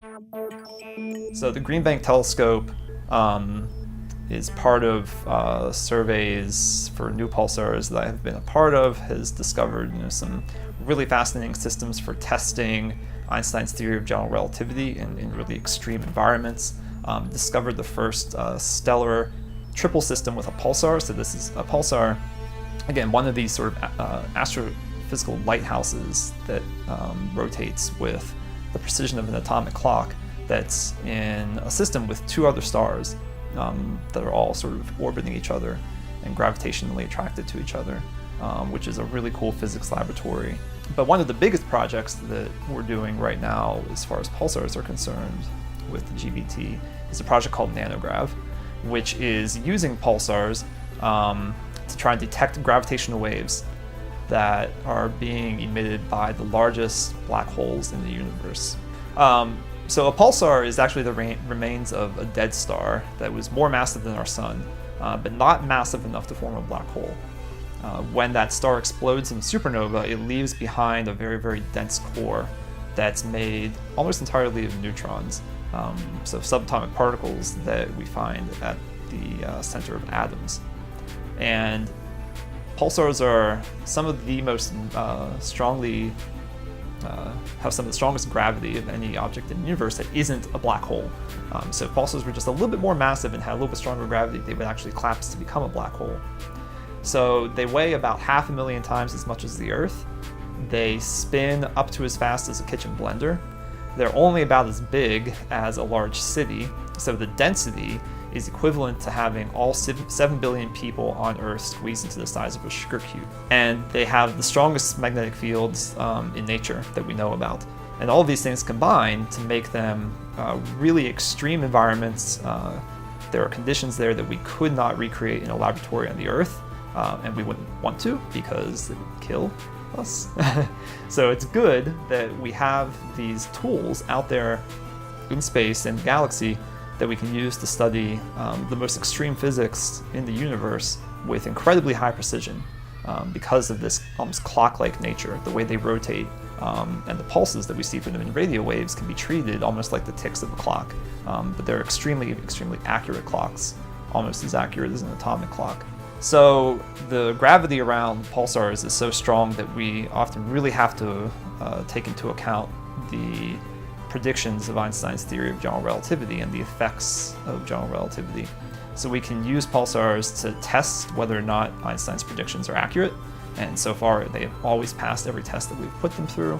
So the Green Bank telescope is part of surveys for new pulsars that I have been a part of, has discovered some really fascinating systems for testing Einstein's theory of general relativity in really extreme environments. Discovered the first stellar triple system with a pulsar. So this is a pulsar, again, one of these sort of astrophysical lighthouses that rotates with the precision of an atomic clock, that's in a system with two other stars that are all sort of orbiting each other and gravitationally attracted to each other, which is a really cool physics laboratory. But one of the biggest projects that we're doing right now, as far as pulsars are concerned with the GBT, is a project called Nanograv, which is using pulsars to try and detect gravitational waves that are being emitted by the largest black holes in the universe. So a pulsar is actually the remains of a dead star that was more massive than our sun, but not massive enough to form a black hole. When that star explodes in supernova, it leaves behind a very, very dense core that's made almost entirely of neutrons, so subatomic particles that we find at the center of atoms. And pulsars are some of the most have some of the strongest gravity of any object in the universe that isn't a black hole. So if pulsars were just a little bit more massive and had a little bit stronger gravity, they would actually collapse to become a black hole. So they weigh about 500,000 times as much as the Earth. They spin up to as fast as a kitchen blender. They're only about as big as a large city, so the density is equivalent to having all 7 billion people on Earth squeezed into the size of a sugar cube. And they have the strongest magnetic fields in nature that we know about. And all of these things combine to make them really extreme environments. There are conditions there that we could not recreate in a laboratory on the Earth, and we wouldn't want to because it would kill us. So it's good that we have these tools out there in space and the galaxy that we can use to study the most extreme physics in the universe with incredibly high precision because of this almost clock-like nature, the way they rotate, and the pulses that we see from them in radio waves can be treated almost like the ticks of a clock, but they're extremely, extremely accurate clocks, almost as accurate as an atomic clock. So the gravity around pulsars is so strong that we often really have to take into account the predictions of Einstein's theory of general relativity and the effects of general relativity. So we can use pulsars to test whether or not Einstein's predictions are accurate, and so far they've always passed every test that we've put them through.